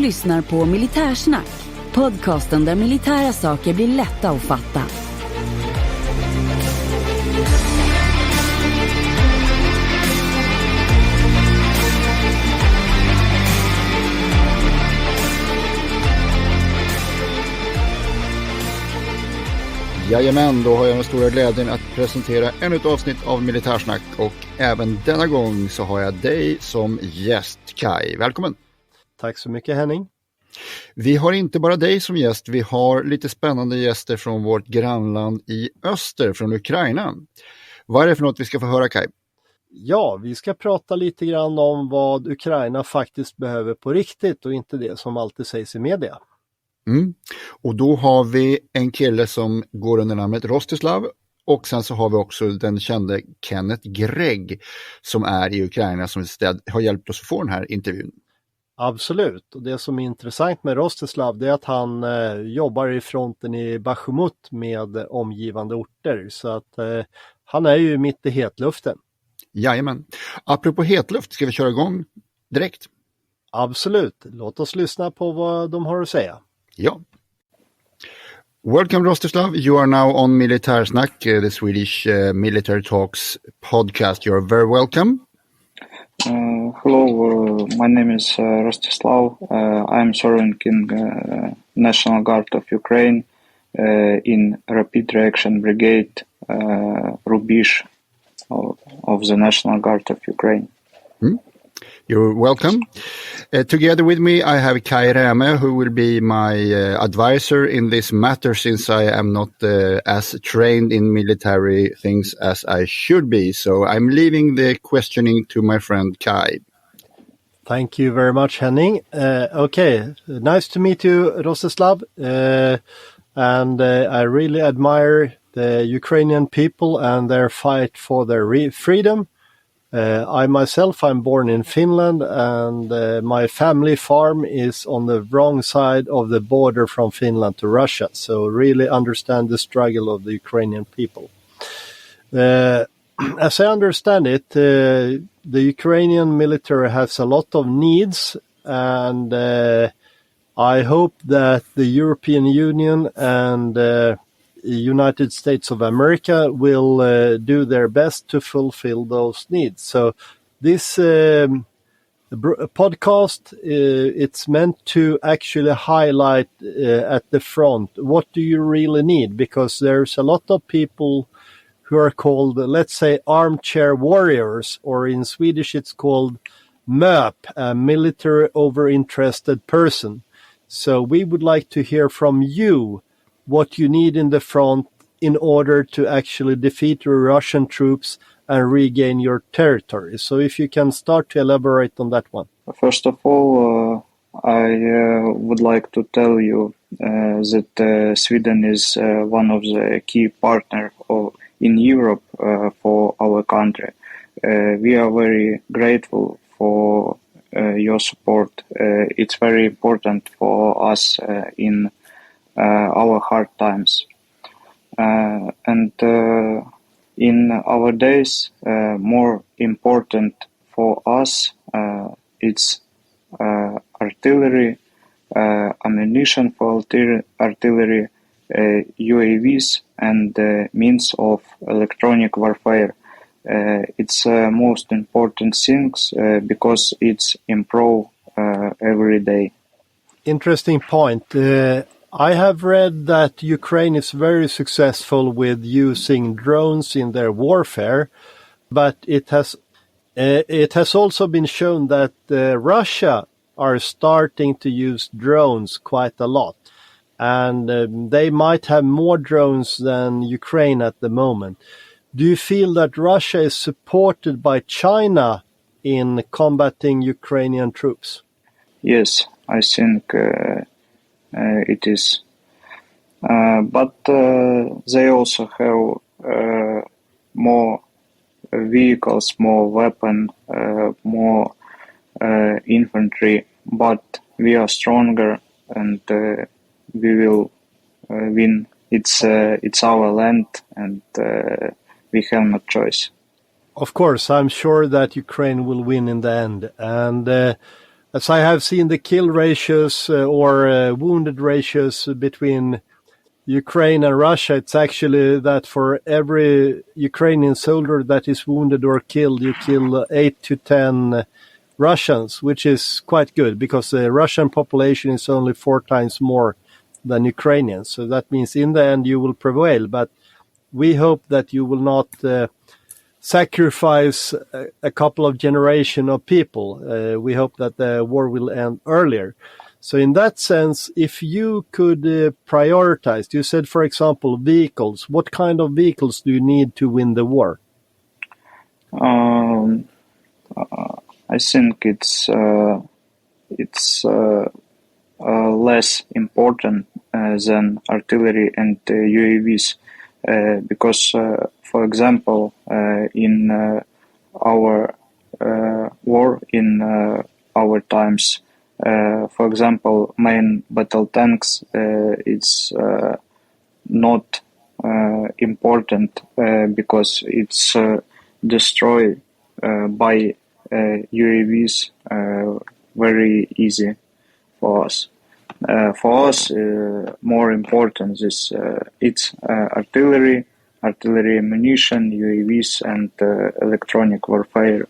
lyssnar på Militärsnack, podcasten där militära saker blir lätta att fatta. Jajamän, då har jag den stora glädjen att presentera ännu ett avsnitt av Militärsnack, och även denna gång så har jag dig som gäst, Kai. Välkommen! Tack så mycket, Henning. Vi har inte bara dig som gäst, vi har lite spännande gäster från vårt grannland i öster, från Ukraina. Vad är det för något vi ska få höra, Kai? Ja, vi ska prata lite grann om vad Ukraina faktiskt behöver på riktigt och inte det som alltid sägs i media. Och då har vi en kille som går under namnet Rostislav, och sen så har vi också den kände Kenneth Gregg som är i Ukraina, som har hjälpt oss att få den här intervjun. Absolut, och det som är intressant med Rostislav är att han jobbar i fronten i Bachmut med omgivande orter, så att han är ju mitt i hetluften. Jajamän. Apropå hetluft, ska vi köra igång direkt? Absolut, låt oss lyssna på vad de har att säga. Ja. Welcome, Rostislav. You are now on Militärsnack, the Swedish military talks podcast. You are very welcome. Hello, my name is Rostislav. I am serving in National Guard of Ukraine in Rapid Reaction Brigade, Rubig of the National Guard of Ukraine. You're welcome. Together with me, I have Kai Reme, who will be my advisor in this matter, since I am not as trained in military things as I should be. So I'm leaving the questioning to my friend Kai. Thank you very much, Henning. Okay, nice to meet you, Rostislav. And I really admire the Ukrainian people and their fight for their freedom. I myself, I'm born in Finland, and my family farm is on the wrong side of the border from Finland to Russia. So really understand the struggle of the Ukrainian people. As I understand it, the Ukrainian military has a lot of needs, and I hope that the European Union and United States of America will do their best to fulfill those needs. So this podcast, it's meant to actually highlight at the front, what do you really need? Because there's a lot of people who are called, let's say, armchair warriors, or in Swedish it's called MÖP, a military overinterested person. So we would like to hear from you what you need in the front in order to actually defeat the Russian troops and regain your territory. So if you can start to elaborate on that one. First of all, I would like to tell you that Sweden is one of the key partners in Europe for our country. We are very grateful for your support. It's very important for us in our hard times. And in our days, more important for us, it's artillery, ammunition for artillery, UAVs, and means of electronic warfare. It's most important things because it's improve every day. Interesting point. I have read that Ukraine is very successful with using drones in their warfare, but it has also been shown that Russia are starting to use drones quite a lot, and they might have more drones than Ukraine at the moment. Do you feel that Russia is supported by China in combating Ukrainian troops? Yes, I think it is. But they also have more vehicles, more weapons, more infantry. But we are stronger, and we will win. It's our land, and we have no choice. Of course, I'm sure that Ukraine will win in the end. And as I have seen the kill ratios or wounded ratios between Ukraine and Russia, it's actually that for every Ukrainian soldier that is wounded or killed, you kill 8 to 10 Russians, which is quite good because the Russian population is only 4 times more than Ukrainians. So that means in the end you will prevail. But we hope that you will not sacrifice a couple of generation of people. We hope that the war will end earlier. So in that sense, if you could prioritize, you said, for example, vehicles. What kind of vehicles do you need to win the war? I think it's less important than artillery and UAVs because, for example, in our war in our times, for example, main battle tanks, it's not important because it's destroyed by UAVs very easy for us. For us, more important is it's artillery ammunition, UAVs, and electronic warfare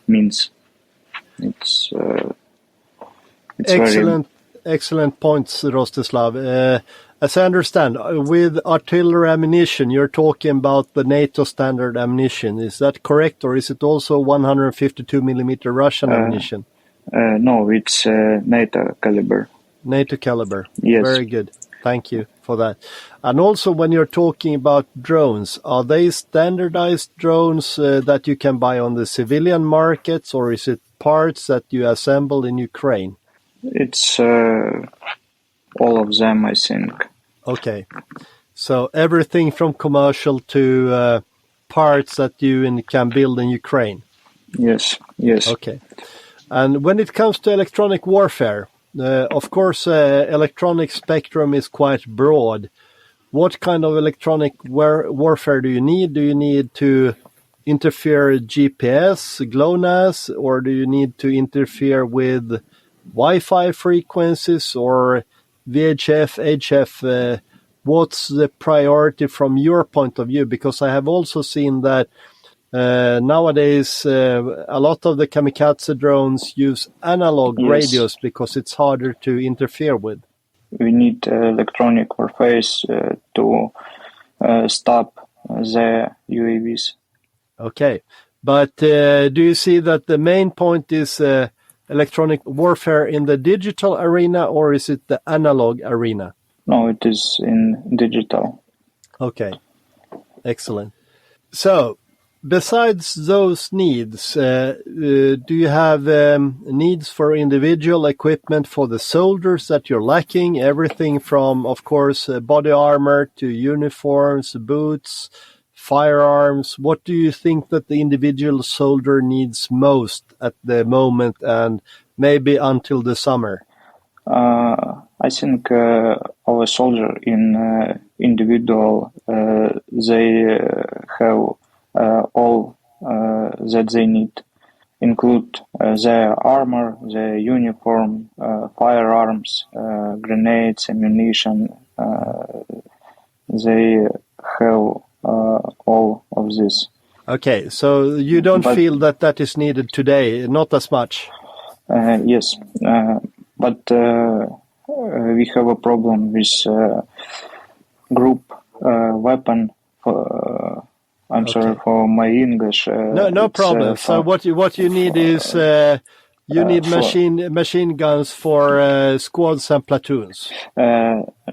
means. It's excellent points, Rostislav. As I understand, with artillery ammunition, you're talking about the NATO standard ammunition. Is that correct, or is it also 152 millimeter Russian ammunition? No, it's NATO caliber. NATO caliber. Yes. Very good. Thank you for that. And also, when you're talking about drones, are they standardized drones that you can buy on the civilian markets, or is it parts that you assemble in Ukraine? It's all of them, I think. Okay. So everything from commercial to parts that you can build in Ukraine? Yes. Okay. And when it comes to electronic warfare, of course, electronic spectrum is quite broad. What kind of electronic warfare do you need? Do you need to interfere GPS, GLONASS, or do you need to interfere with Wi-Fi frequencies or VHF, HF? What's the priority from your point of view? Because I have also seen that nowadays a lot of the kamikaze drones use analog radios because it's harder to interfere with. We need electronic warfare to stop the UAVs. Okay, but do you see that the main point is electronic warfare in the digital arena, or is it the analog arena? No, it is in digital. Okay, excellent. So, besides those needs, do you have needs for individual equipment for the soldiers that you're lacking? Everything from, of course, body armor to uniforms, boots, firearms. What do you think that the individual soldier needs most at the moment and maybe until the summer? I think our soldier in individual, they have all that they need, include their armor, their uniform, firearms, grenades, ammunition. They have all of this. Okay, so you don't feel that is needed today, not as much? Yes, but we have a problem with group weapon. I'm sorry for my English. No problem. So what you need is you need machine guns for squads and platoons.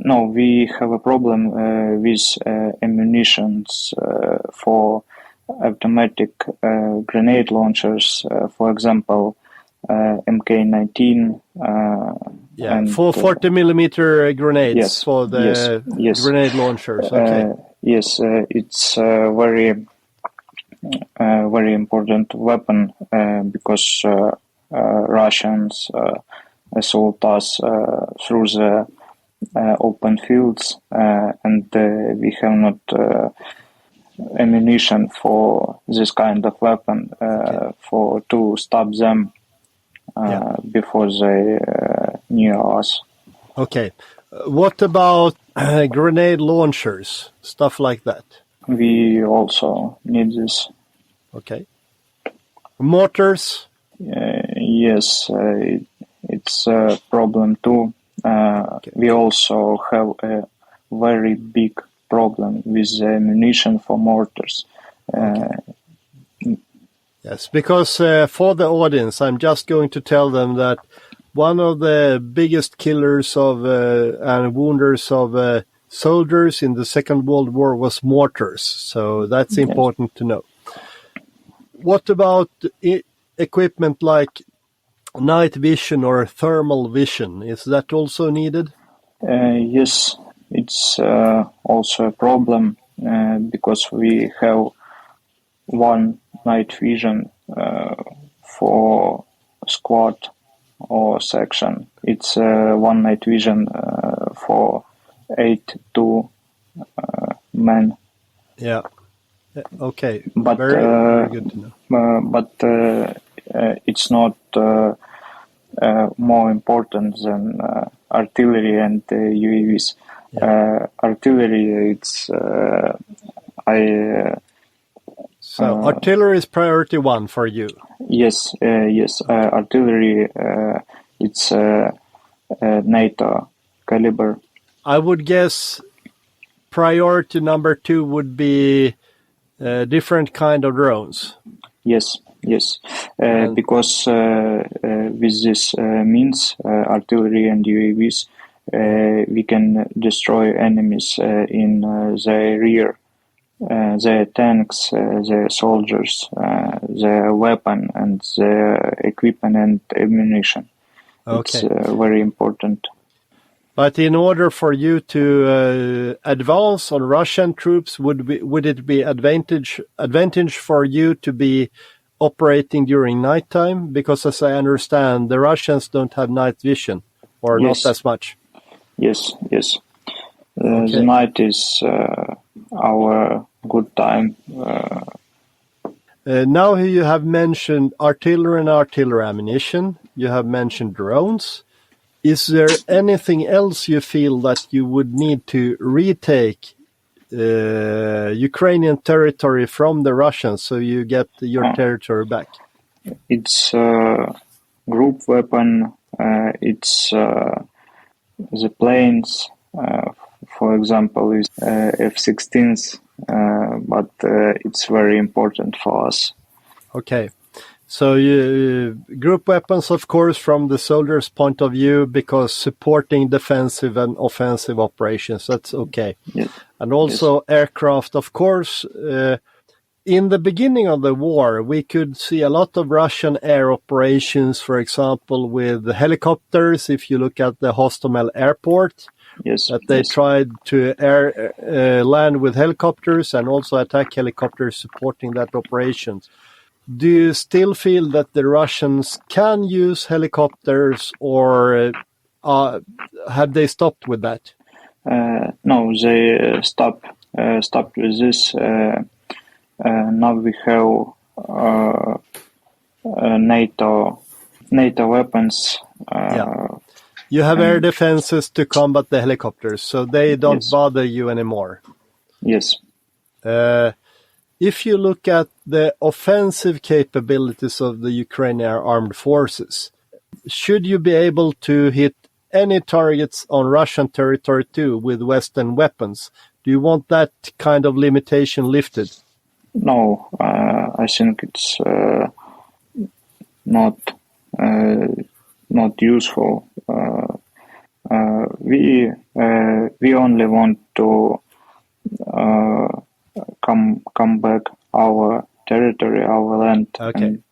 No, we have a problem with ammunitions for automatic grenade launchers. For example, MK19. And for 40 millimeter grenades for the grenade launchers. Okay. Yes, it's a very important weapon because Russians assault us through the open fields, and we have not ammunition for this kind of weapon to stop them. before they knew us. Okay. What about grenade launchers, stuff like that? We also need this. Okay. Mortars? Yes, it's a problem too. We also have a very big problem with the ammunition for mortars. Yes, because for the audience, I'm just going to tell them that one of the biggest killers of and wounders of soldiers in the Second World War was mortars. So that's important to know. What about equipment like night vision or thermal vision? Is that also needed? Yes, it's also a problem because we have one night vision for squad or section. It's one night vision for 8 men. Yeah. Okay. But very good to know. But it's not more important than artillery and UAVs. Yeah. Artillery, it's So artillery is priority one for you. Yes. Artillery, it's NATO caliber. I would guess priority number 2 would be different kind of drones. Yes. Because with this means artillery and UAVs, we can destroy enemies in their rear, their tanks, their soldiers, their weapon and their equipment and ammunition. Okay. It's very important. But in order for you to advance on Russian troops, would it be advantage for you to be operating during nighttime? Because as I understand, the Russians don't have night vision, or Yes. not as much. Yes. Okay. The night is our good time. Now you have mentioned artillery and artillery ammunition. You have mentioned drones. Is there anything else you feel that you would need to retake Ukrainian territory from the Russians so you get your territory back? It's group weapon. It's the planes. For example, is F-16s. But it's very important for us. Okay. So group weapons, of course, from the soldier's point of view, because supporting defensive and offensive operations, that's okay. Yes. And also aircraft, of course. In the beginning of the war, we could see a lot of Russian air operations, for example, with helicopters. If you look at the Hostomel airport, that they tried to land with helicopters and also attack helicopters supporting that operation. Do you still feel that the Russians can use helicopters, or have they stopped with that? No, they stopped with this. Now we have NATO weapons. You have air defenses to combat the helicopters, so they don't bother you anymore. Yes. If you look at the offensive capabilities of the Ukrainian armed forces, should you be able to hit any targets on Russian territory too with Western weapons? Do you want that kind of limitation lifted? No, I think it's not useful. We only want to come back our territory, our land. Okay. And,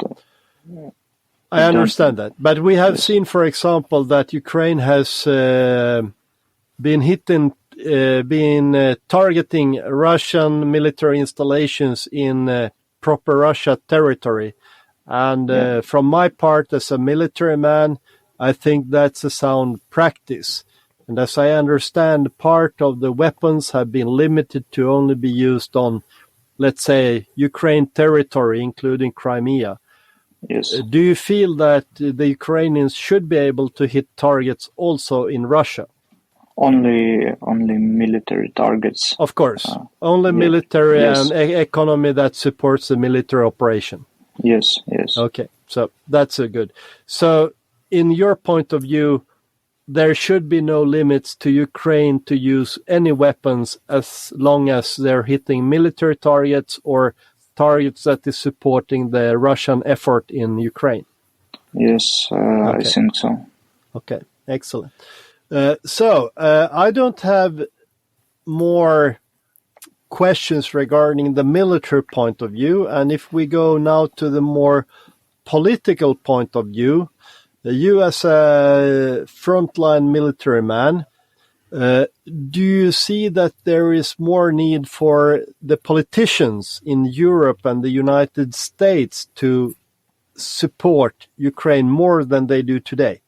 I understand that. But we have seen, for example, that Ukraine has been targeting Russian military installations in proper Russia territory. And from my part as a military man, I think that's a sound practice. And as I understand, part of the weapons have been limited to only be used on, let's say, Ukraine territory, including Crimea. Yes. Do you feel that the Ukrainians should be able to hit targets also in Russia? Only military targets. Of course, only military yes. and economy that supports the military operation. Yes. Okay, so that's a good. So, in your point of view, there should be no limits to Ukraine to use any weapons as long as they're hitting military targets or targets that is supporting the Russian effort in Ukraine. Yes, I think so. Okay, excellent. So I don't have more questions regarding the military point of view. And if we go now to the more political point of view, you as a frontline military man, do you see that there is more need for the politicians in Europe and the United States to support Ukraine more than they do today?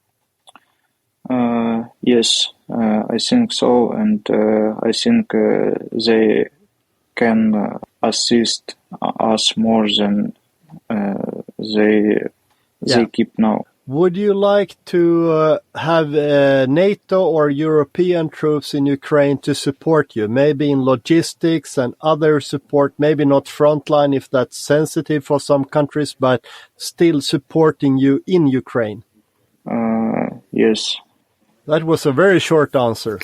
Yes, I think so, and I think they can assist us more than they keep now. Would you like to have NATO or European troops in Ukraine to support you, maybe in logistics and other support, maybe not frontline if that's sensitive for some countries, but still supporting you in Ukraine? Yes. That was a very short answer.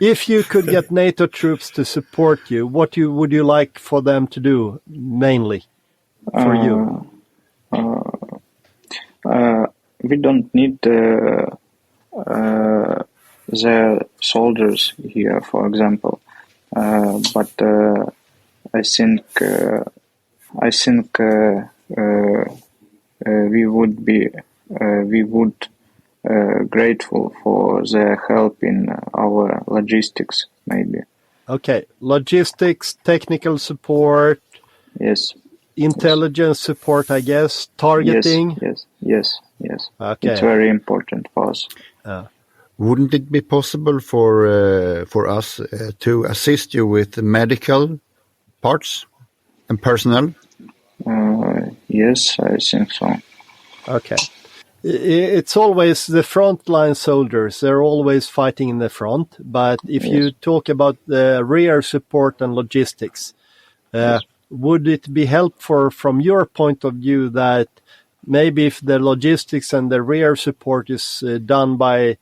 If you could get NATO troops to support you, what would you like for them to do mainly for you? We don't need the soldiers here, for example, but I think we would grateful for their help in our logistics, maybe. Okay, logistics, technical support. Yes. Intelligence support, I guess. Targeting. Yes. Okay. It's very important for us. Wouldn't it be possible for us to assist you with medical parts and personnel? Yes, I think so. Okay. It's always the frontline soldiers. They're always fighting in the front. But if you talk about the rear support and logistics, would it be helpful from your point of view that maybe if the logistics and the rear support is done by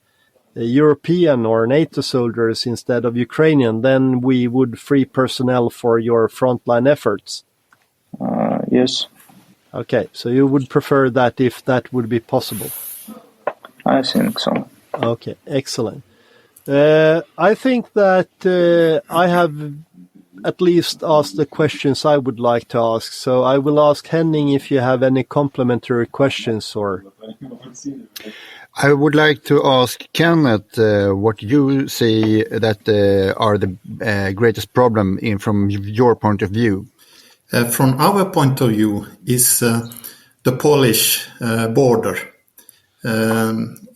European or NATO soldiers instead of Ukrainian, then we would free personnel for your frontline efforts? Yes. Okay, so you would prefer that if that would be possible? I think so. Okay, excellent. I think that I have at least asked the questions I would like to ask. So I will ask Henning if you have any complementary questions or... I would like to ask Kenneth what you see that are the greatest problem from your point of view. From our point of view is the Polish border.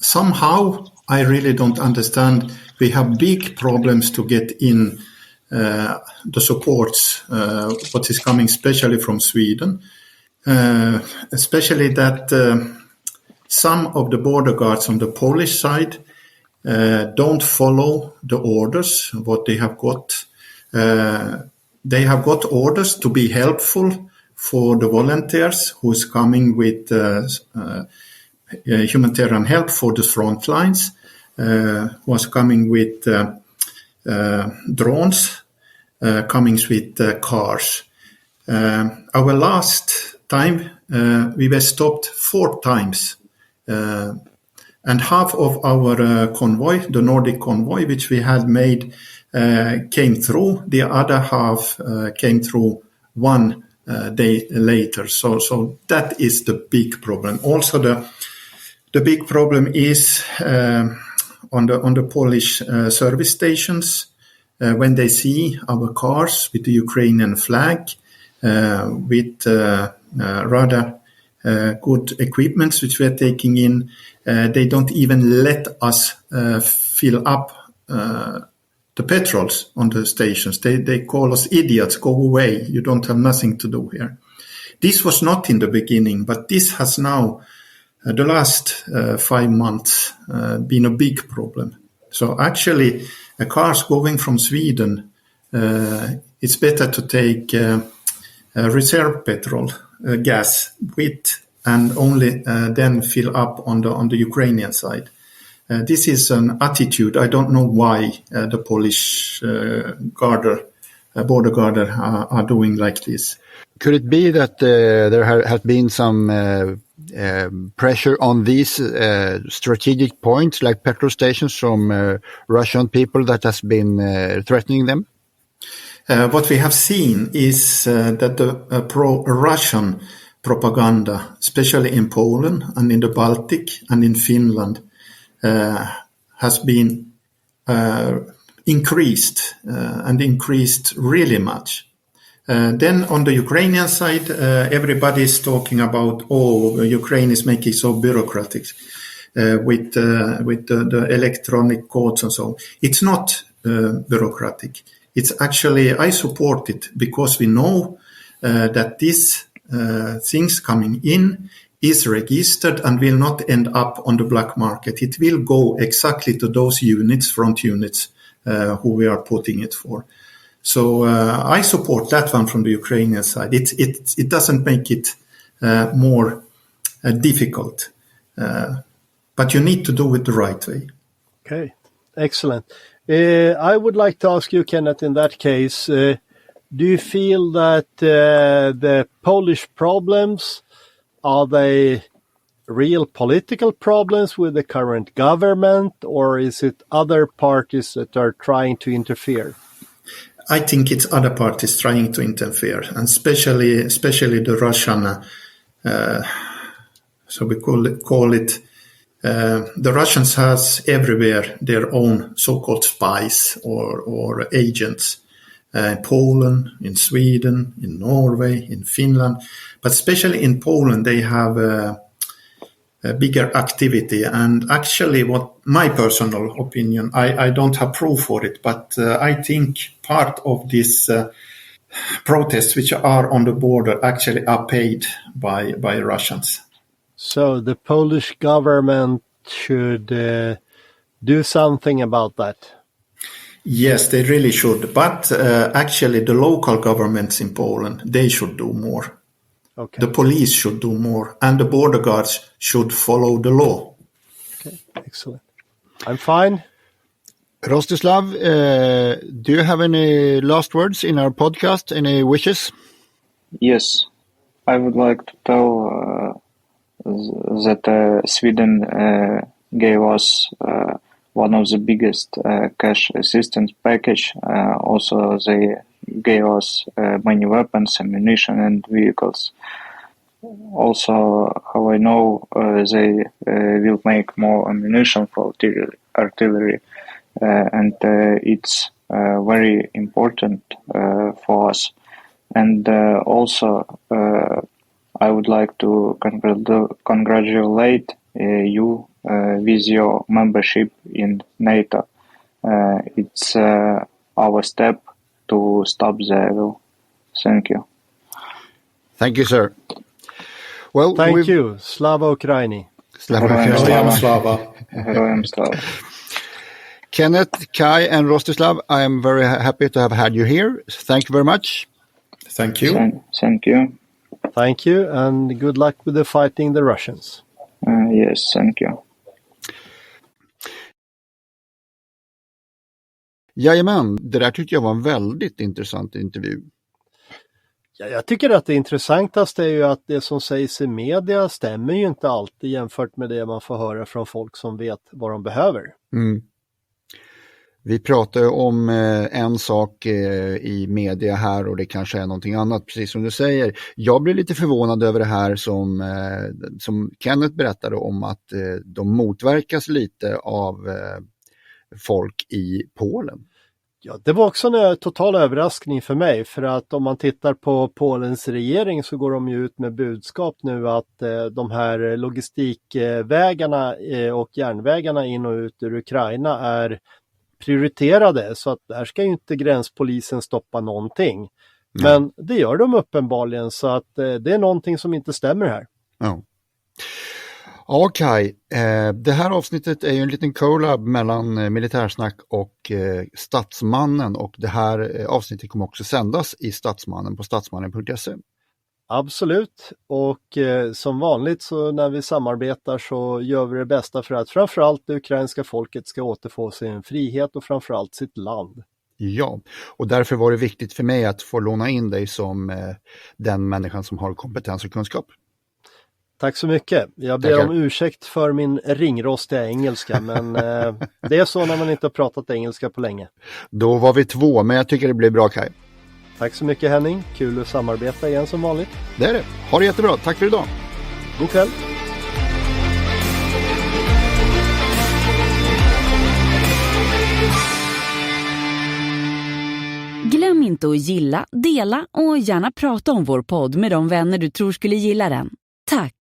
Somehow, I really don't understand. We have big problems to get in the supports, what is coming especially from Sweden, especially that some of the border guards on the Polish side don't follow the orders, what they have got. They have got orders to be helpful for the volunteers who's coming with humanitarian help for the front lines, was coming with drones, coming with cars. Our last time, we were stopped 4 times. And half of our convoy, the Nordic convoy, which we had made, came through. The other half came through 1 day later. So that is the big problem. Also, the big problem is on the Polish service stations when they see our cars with the Ukrainian flag, with rather good equipments which we are taking in. They don't even let us fill up the petrols on the stations. They call us idiots. Go away. You don't have nothing to do here. This was not in the beginning, but this has now, the last 5 months, been a big problem. So actually, cars going from Sweden, it's better to take reserve petrol, gas, with, and only then fill up on the Ukrainian side. This is an attitude. I don't know why the Polish border guard are doing like this. Could it be that there has been some pressure on these strategic points, like petrol stations, from Russian people that has been threatening them? What we have seen is that the pro-Russian propaganda, especially in Poland and in the Baltic and in Finland, has been increased and increased really much. Then on the Ukrainian side, everybody is talking about, Ukraine is making so bureaucratic with the electronic codes and so on. It's not bureaucratic. It's actually, I support it because we know that these things coming in is registered and will not end up on the black market. It will go exactly to those units, front units, who we are putting it for. So I support that one from the Ukrainian side. It doesn't make it more difficult, but you need to do it the right way. Okay, excellent. I would like to ask you, Kenneth, in that case, do you feel that the Polish problems, are they real political problems with the current government, or is it other parties that are trying to interfere? I think it's other parties trying to interfere, and especially the Russian, so we call it, the Russians has everywhere their own so-called spies or agents, in Poland, in Sweden, in Norway, in Finland, but especially in Poland they have a bigger activity. And actually, what my personal opinion, I don't have proof for it, but I think part of this protests which are on the border actually are paid by Russians. So the Polish government should do something about that. Yes, they really should. But actually, the local governments in Poland, they should do more. Okay. The police should do more, and the border guards should follow the law. Okay, excellent. I'm fine. Rostislav, do you have any last words in our podcast? Any wishes? Yes, I would like to tell that Sweden gave us one of the biggest cash assistance package. Also, they gave us many weapons, ammunition, and vehicles. Also, how I know, they will make more ammunition for artillery, and it's very important for us. And also, I would like to congratulate you with your membership in NATO. It's our step to stop the evil. Thank you. Thank you, sir. Well, thank you. Slava Ukraini. Heroям slava. Kenneth, Kai, and Rostislav, I am very happy to have had you here. Thank you very much. Thank you. Thank you. Thank you, and good luck with the fighting the Russians. Yes, thank you. Jajamän, det där tyckte jag var en väldigt intressant intervju. Ja, jag tycker att det intressantaste är ju att det som sägs i media stämmer ju inte alltid jämfört med det man får höra från folk som vet vad de behöver. Mm. Vi pratar om en sak i media här och det kanske är någonting annat, precis som du säger. Jag blir lite förvånad över det här som Kenneth berättade om, att de motverkas lite av folk i Polen. Ja, det var också en total överraskning för mig, för att om man tittar på Polens regering så går de ju ut med budskap nu att de här logistikvägarna och järnvägarna in och ut ur Ukraina är prioriterade, så att där ska ju inte gränspolisen stoppa någonting. Men det gör de uppenbarligen, så att det är någonting som inte stämmer här. Ja. Okej, det här avsnittet är ju en liten collab mellan Militärsnack och Statsmannen, och det här avsnittet kommer också sändas i Statsmannen på statsmannen.se. Absolut, och som vanligt så när vi samarbetar så gör vi det bästa för att framförallt det ukrainska folket ska återfå sin frihet och framförallt sitt land. Ja, och därför var det viktigt för mig att få låna in dig som den människan som har kompetens och kunskap. Tack så mycket. Jag ber om ursäkt för min ringrostiga engelska, men det är så när man inte har pratat engelska på länge. Då var vi 2, men jag tycker det blir bra, Kaj. Tack så mycket, Henning. Kul att samarbeta igen som vanligt. Det är det. Ha det jättebra. Tack för idag. God kväll. Glöm inte att gilla, dela och gärna prata om vår podd med de vänner du tror skulle gilla den. Tack!